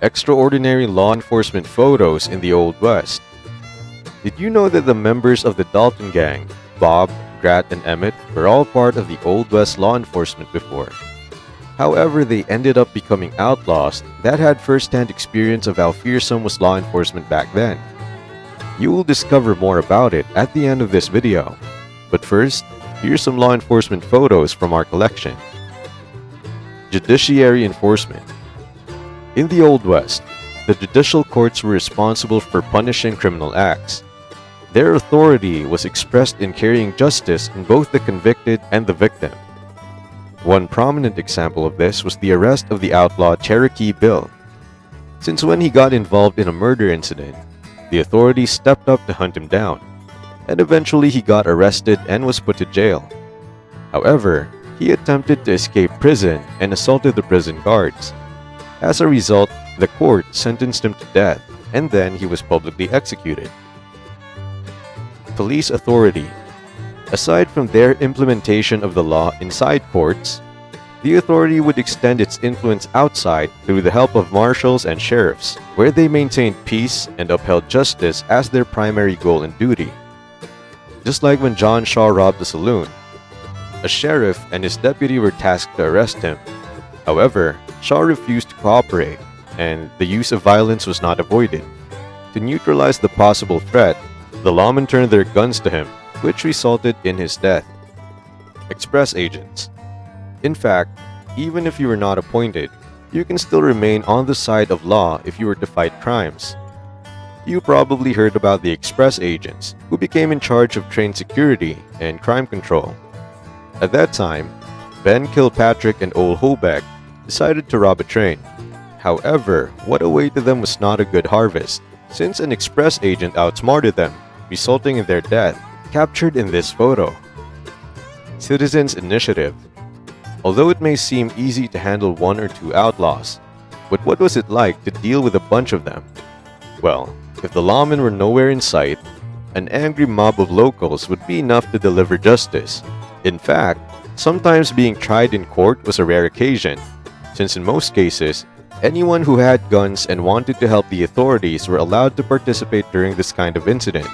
extraordinary law enforcement photos in the Old West. Did you know that the members of the Dalton Gang, Bob, Grat, and Emmett, were all part of the Old West law enforcement before? However, they ended up becoming outlaws that had first-hand experience of how fearsome was law enforcement back then. You will discover more about it at the end of this video. But first, here's some law enforcement photos from our collection. Judiciary Enforcement. In the Old West, the judicial courts were responsible for punishing criminal acts. Their authority was expressed in carrying justice in both the convicted and the victim. One prominent example of this was the arrest of the outlaw Cherokee Bill. Since when he got involved in a murder incident, the authorities stepped up to hunt him down, and eventually he got arrested and was put to jail. However, he attempted to escape prison and assaulted the prison guards. As a result, the court sentenced him to death, and then he was publicly executed. Police authority. Aside from their implementation of the law inside courts, the authority would extend its influence outside through the help of marshals and sheriffs, where they maintained peace and upheld justice as their primary goal and duty. Just like when John Shaw robbed a saloon, a sheriff and his deputy were tasked to arrest him. However, Shaw refused to cooperate, and the use of violence was not avoided. To neutralize the possible threat, the lawmen turned their guns to him, which resulted in his death. Express agents. In fact, even if you were not appointed, you can still remain on the side of law if you were to fight crimes. You probably heard about the express agents, who became in charge of train security and crime control. At that time, Ben Kilpatrick and Ole Hobeck decided to rob a train. However, what awaited them was not a good harvest, since an express agent outsmarted them, resulting in their death, captured in this photo. Citizens' Initiative. Although it may seem easy to handle one or two outlaws, but what was it like to deal with a bunch of them? Well, if the lawmen were nowhere in sight, an angry mob of locals would be enough to deliver justice. In fact, sometimes being tried in court was a rare occasion, since in most cases, anyone who had guns and wanted to help the authorities were allowed to participate during this kind of incident.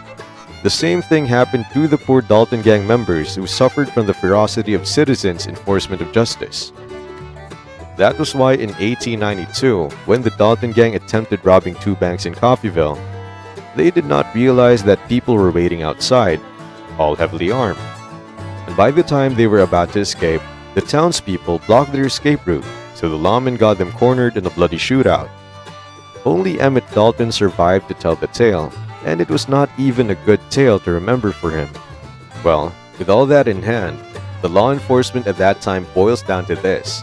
The same thing happened to the poor Dalton Gang members who suffered from the ferocity of citizens' enforcement of justice. That was why in 1892, when the Dalton Gang attempted robbing two banks in Coffeyville, they did not realize that people were waiting outside, all heavily armed. And by the time they were about to escape, the townspeople blocked their escape route, so the lawmen got them cornered in a bloody shootout. Only Emmett Dalton survived to tell the tale, and it was not even a good tale to remember for him. Well, with all that in hand, the law enforcement at that time boils down to this: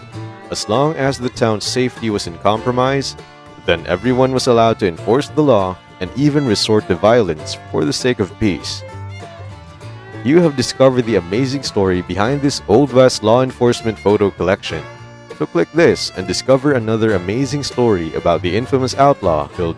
as long as the town's safety was in compromise, then everyone was allowed to enforce the law and even resort to violence for the sake of peace. You have discovered the amazing story behind this Old West law enforcement photo collection. So click this and discover another amazing story about the infamous outlaw Bill